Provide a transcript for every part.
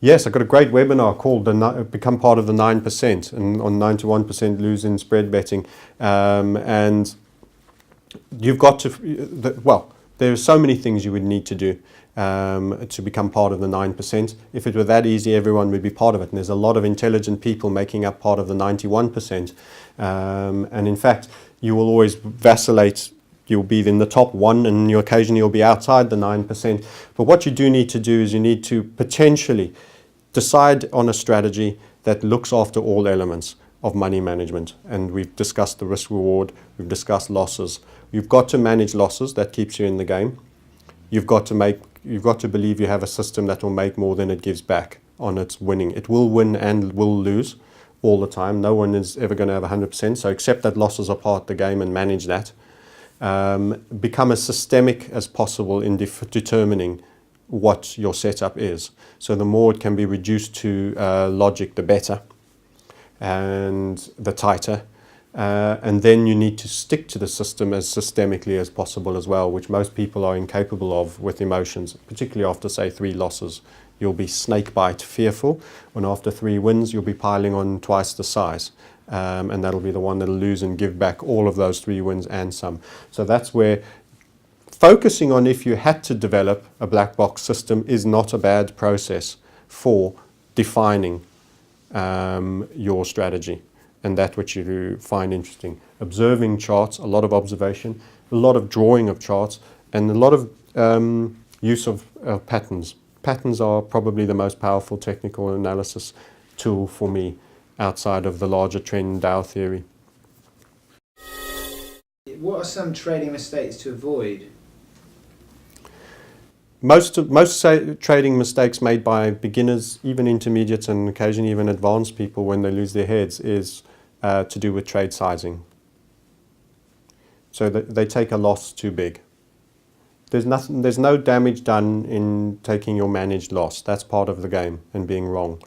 Yes, I got a great webinar called Become Part of the 9% and on 91% lose in spread betting. And you've got to, well, there are so many things you would need to do to become part of the 9%. If it were that easy, everyone would be part of it. And there's a lot of intelligent people making up part of the 91%. And in fact, you will always vacillate. You'll be in the top one and occasionally you'll be outside the 9%. But what you do need to do is you need to potentially decide on a strategy that looks after all elements of money management. And we've discussed the risk reward, we've discussed losses. You've got to manage losses, that keeps you in the game. You've got to believe you have a system that will make more than it gives back on its winning. It will win and will lose all the time. No one is ever going to have 100%. So accept that losses are part of the game and manage that. Become as systemic as possible in determining what your setup is. So the more it can be reduced to logic, the better, and the tighter. And then you need to stick to the system as systemically as possible as well, which most people are incapable of with emotions, particularly after, say, 3 losses. You'll be snakebite fearful, and after 3 wins, you'll be piling on twice the size. And that'll be the one that'll lose and give back all of those 3 wins and some. So that's where focusing on, if you had to develop a black box system, is not a bad process for defining your strategy and that which you find interesting. Observing charts, a lot of observation, a lot of drawing of charts, and a lot of use of patterns. Patterns are probably the most powerful technical analysis tool for me outside of the larger trend Dow theory. What are some trading mistakes to avoid? Most trading mistakes made by beginners, even intermediates and occasionally even advanced people when they lose their heads, is to do with trade sizing. So they take a loss too big. There's no damage done in taking your managed loss. That's part of the game and being wrong.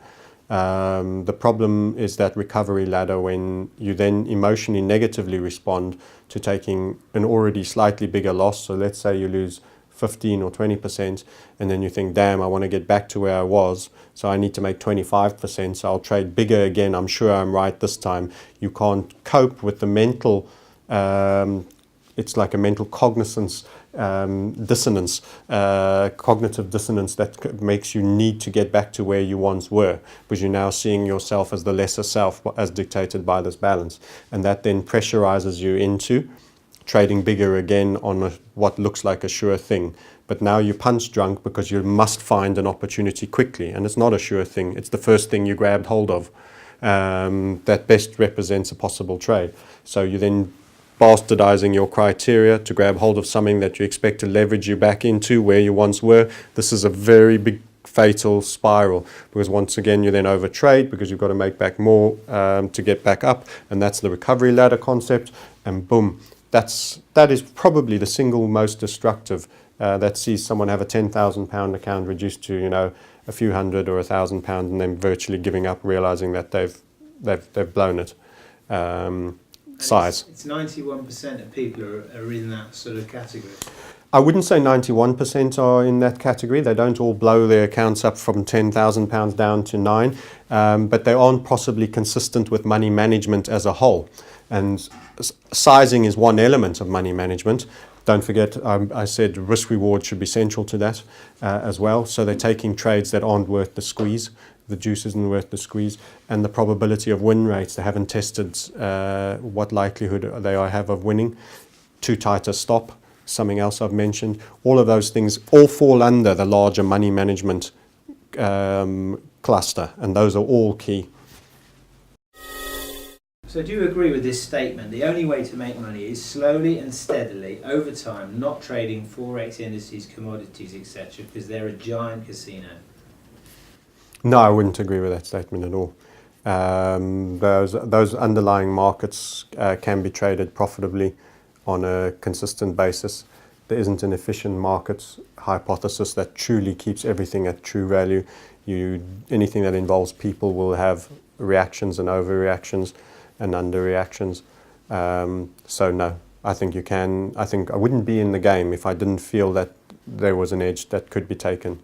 The problem is that recovery ladder when you then emotionally negatively respond to taking an already slightly bigger loss. So let's say you lose 15 or 20% and then you think, damn, I want to get back to where I was, so I need to make 25%, so I'll trade bigger again, I'm sure I'm right this time. You can't cope with the mental, it's like a mental cognizance dissonance, cognitive dissonance that makes you need to get back to where you once were, because you're now seeing yourself as the lesser self as dictated by this balance. And that then pressurizes you into trading bigger again on what looks like a sure thing. But now you're punch drunk because you must find an opportunity quickly. And it's not a sure thing. It's the first thing you grabbed hold of that best represents a possible trade. So you then bastardizing your criteria to grab hold of something that you expect to leverage you back into where you once were. This is a very big fatal spiral, because once again you then overtrade because you've got to make back more to get back up, and that's the recovery ladder concept, and boom, that is probably the single most destructive, that sees someone have a £10,000 account reduced to, you know, a few hundred or £1,000 and then virtually giving up, realizing that they've blown it. Size. It's 91% of people are in that sort of category. I wouldn't say 91% are in that category. They don't all blow their accounts up from £10,000 down to 9, but they aren't possibly consistent with money management as a whole. And sizing is one element of money management. Don't forget, I said risk reward should be central to that as well. So they're taking trades that aren't worth the squeeze. The juice isn't worth the squeeze, and the probability of win rates. They haven't tested what likelihood they have of winning. Too tight a stop, something else I've mentioned. All of those things all fall under the larger money management cluster, and those are all key. So do you agree with this statement? The only way to make money is slowly and steadily over time, not trading forex indices, commodities, etc., because they're a giant casino. No, I wouldn't agree with that statement at all. Those underlying markets can be traded profitably on a consistent basis. There isn't an efficient market hypothesis that truly keeps everything at true value. Anything that involves people will have reactions and overreactions and underreactions. So no, I think you can. I think I wouldn't be in the game if I didn't feel that there was an edge that could be taken.